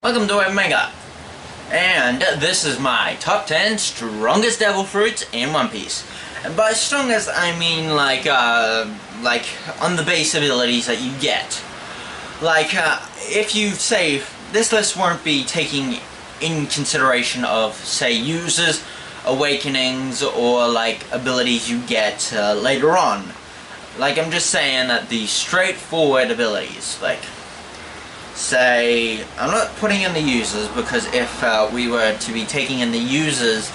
Welcome to Omega, and this is my top 10 strongest devil fruits in One Piece. And by strongest, I mean like on the base abilities that you get. If you say this list won't be taking in consideration of, say, users, awakenings, or like abilities you get later on. I'm just saying that the straightforward abilities, say, I'm not putting in the users because if we were to be taking in the users,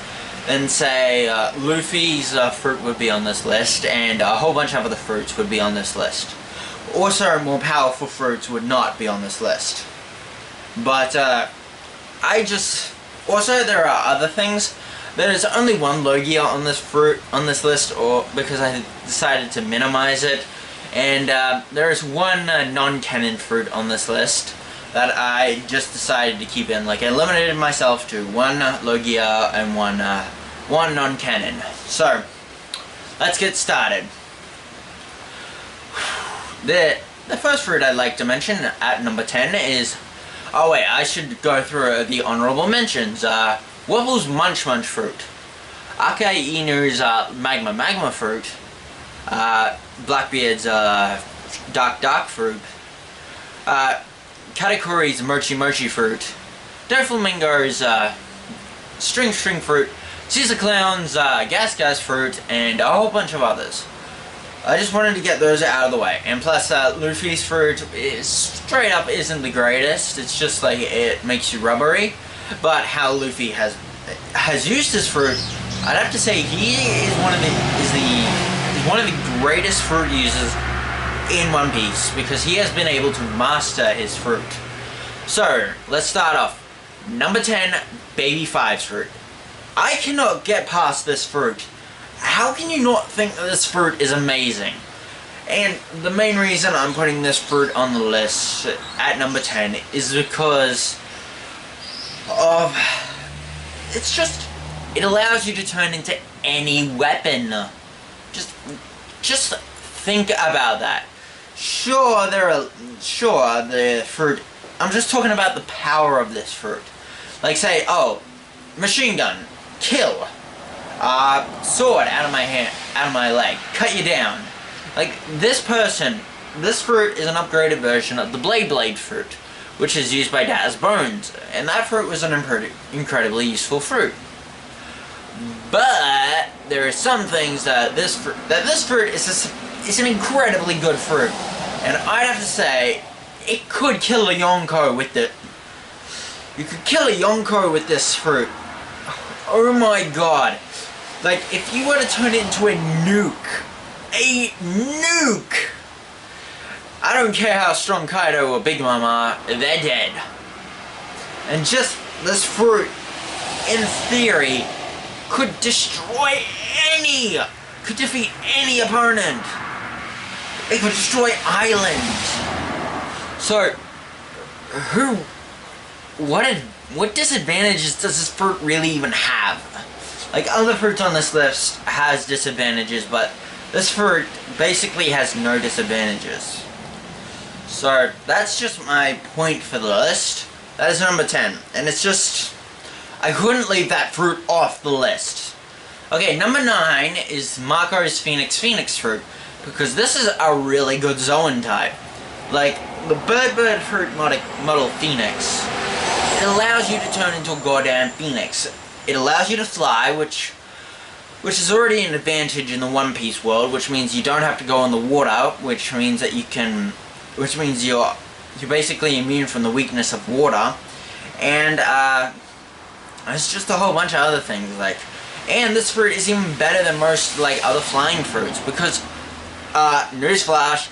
then say Luffy's fruit would be on this list, and a whole bunch of other fruits would be on this list. Also, more powerful fruits would not be on this list. But also there are other things. There's only one Logia on this list, or because I decided to minimize it. And there is one non-canon fruit on this list that I just decided to keep in. I limited myself to one Logia and one non-canon. So, let's get started. The first fruit I'd like to mention at number 10 is... Oh wait, I should go through the honorable mentions. Wubble's Munch Munch fruit. Akai Inu's Magma fruit. Blackbeard's Dark fruit, Katakuri's Mochi fruit, Doflamingo's String fruit, Caesar Clown's Gas fruit, and a whole bunch of others. I just wanted to get those out of the way. And plus, Luffy's fruit is straight up isn't the greatest. It's just it makes you rubbery. But how Luffy has used his fruit, I'd have to say he is one of the greatest fruit users in One Piece, because he has been able to master his fruit. So, let's start off. Number 10, Baby Five's fruit. I cannot get past this fruit. How can you not think that this fruit is amazing? And the main reason I'm putting this fruit on the list at number 10 is because of... it allows you to turn into any weapon. Just think about that. Sure, the fruit... I'm just talking about the power of this fruit. Say, oh, machine gun, kill. Sword out of my hand, out of my leg, cut you down. This fruit is an upgraded version of the Blade fruit, which is used by Daz Bones, and that fruit was an incredibly useful fruit. But there are some things that this fruit is an incredibly good fruit, and I'd have to say it could kill a Yonko with it. You could kill a Yonko with this fruit. Oh my god! If you were to turn it into a nuke, I don't care how strong Kaido or Big Mom are, they're dead. And just this fruit, in theory, could defeat any opponent. It could destroy islands. So, what disadvantages does this fruit really even have? Other fruits on this list has disadvantages, but this fruit basically has no disadvantages. So, that's just my point for the list. That is number 10. And it's just... I couldn't leave that fruit off the list. Okay, number 9 is Marco's Phoenix fruit, because this is a really good Zoan type. The Bird fruit model Phoenix, it allows you to turn into a goddamn phoenix. It allows you to fly, which is already an advantage in the One Piece world, which means you don't have to go in the water, which means you're basically immune from the weakness of water. And it's just a whole bunch of other things, and this fruit is even better than most, other flying fruits, because, newsflash,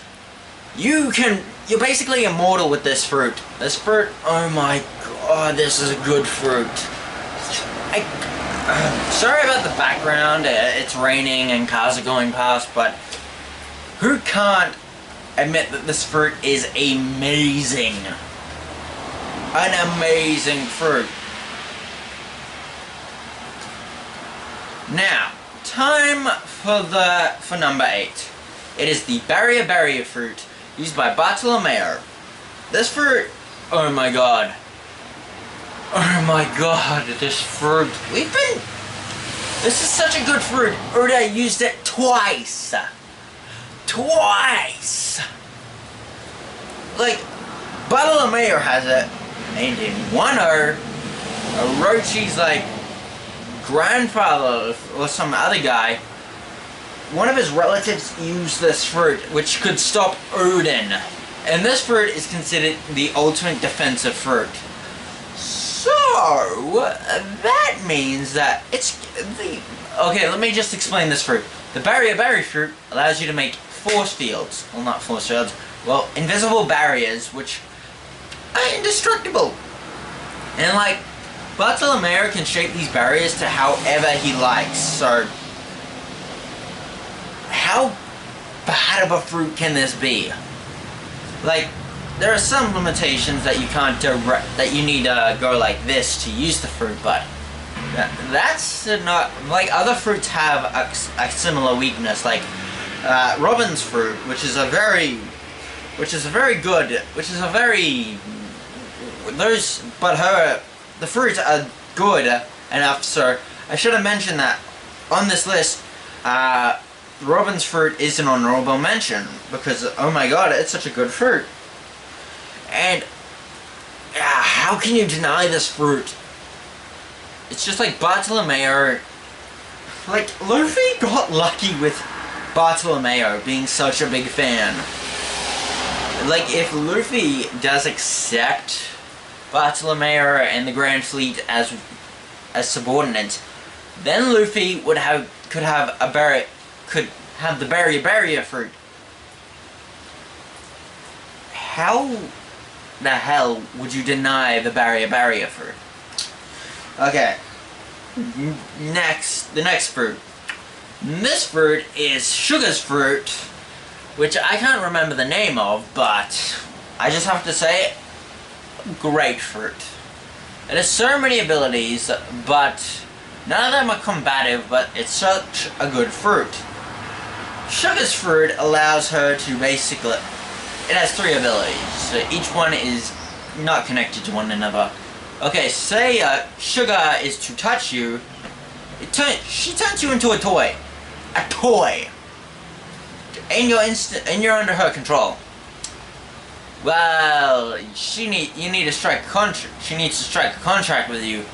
you're basically immortal with this fruit. This fruit, oh my god, this is a good fruit. Sorry about the background, it's raining and cars are going past, but who can't admit that this fruit is amazing? An amazing fruit. Now, time for number 8. It is the Barrier fruit, used by Bartolomeo. This fruit, oh my god. Oh my god, this fruit. This is such a good fruit. Oda used it twice. Twice! Like, Bartolomeo has it, and in Wano, Orochi's like grandfather or some other guy, one of his relatives used this fruit, which could stop Odin. And this fruit is considered the ultimate defensive fruit. So, that means that it's the... Okay, let me just explain this fruit. The Barrier Berry fruit allows you to make force fields. Well, not force fields. Well, invisible barriers, which are indestructible. And, like, Bartolomeo can shape these barriers to however he likes. So, how bad of a fruit can this be? Like, there are some limitations that you can't that you need to go like this to use the fruit, but that's not like other fruits have a similar weakness. Like Robin's fruit, which is a very good, the fruits are good enough. So I should have mentioned that on this list. Robin's fruit is an honorable mention because, oh my god, it's such a good fruit. And how can you deny this fruit? It's just like Bartolomeo. Like, Luffy got lucky with Bartolomeo being such a big fan. Like, if Luffy does accept Bartolomeo and the Grand Fleet as subordinates, then Luffy could have the barrier fruit. How the hell would you deny the barrier fruit? Okay. The next fruit. This fruit is Sugar's fruit, which I can't remember the name of, but I just have to say, great fruit. It has so many abilities, but none of them are combative, but it's such a good fruit. Sugar's fruit allows her to basically... It has 3 abilities, so each one is not connected to one another. Okay, say Sugar is to touch you, she turns you into a toy. A toy! And you're under her control. Well, she needs to strike a contract with you.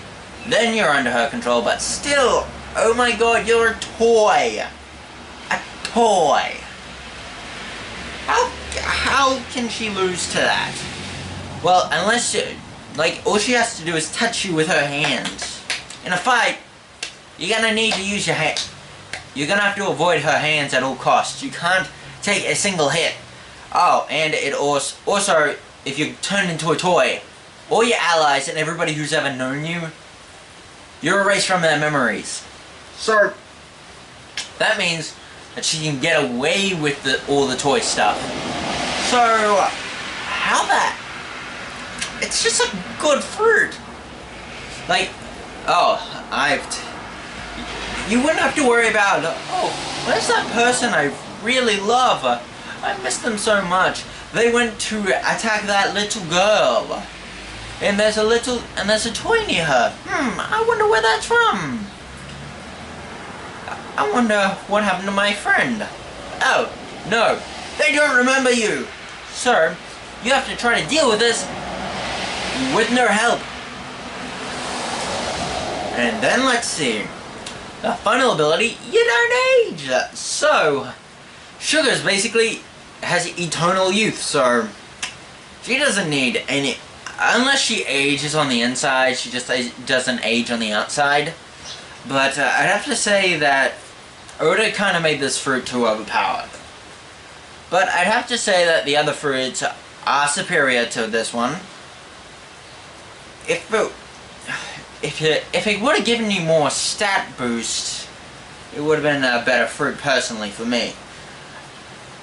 Then you're under her control, but still, oh my god, you're a toy. A toy. How can she lose to that? Well, unless all she has to do is touch you with her hands. In a fight, you're gonna need to use your hand. You're gonna have to avoid her hands at all costs. You can't take a single hit. Oh, and it also, if you turn into a toy, all your allies and everybody who's ever known you, you're erased from their memories. So, that means that she can get away with all the toy stuff. So, how that? It's just a good fruit. Like, you wouldn't have to worry about, where's that person I really love? I miss them so much. They went to attack that little girl. And there's a toy near her. I wonder where that's from. I wonder what happened to my friend. Oh, no. They don't remember you. So, you have to try to deal with this with no help. And then let's see. The final ability, you don't age. So, Sugar's basically has eternal youth, so she doesn't need any... Unless she ages on the inside, she just doesn't age on the outside. But I'd have to say that Oda kind of made this fruit too overpowered. But I'd have to say that the other fruits are superior to this one. If it would have given you more stat boost, it would have been a better fruit personally for me.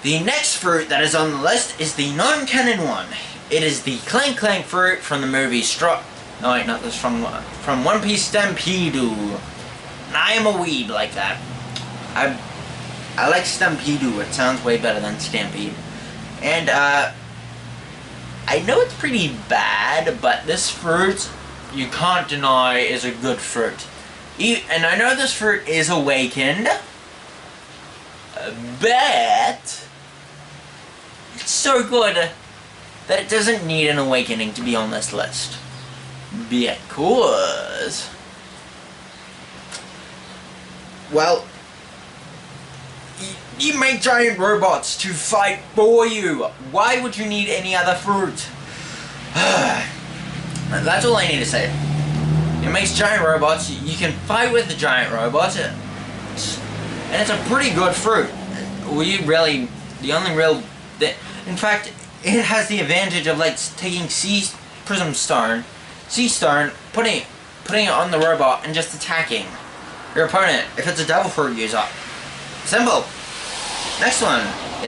The next fruit that is on the list is the non-canon one. It is the Clank Clank fruit from the movie No wait, not this, from One Piece Stampede. And I am a weeb like that. I like Stampede. It sounds way better than Stampede. And I know it's pretty bad, but this fruit you can't deny is a good fruit. And I know this fruit is awakened, but it's so good that it doesn't need an awakening to be on this list. Because, well, you make giant robots to fight for you. Why would you need any other fruit? That's all I need to say. It makes giant robots. You can fight with the giant robots, and it's a pretty good fruit. The only real, in fact, it has the advantage of like taking sea stone, putting it on the robot, and just attacking your opponent if it's a devil fruit user. Simple. Next one.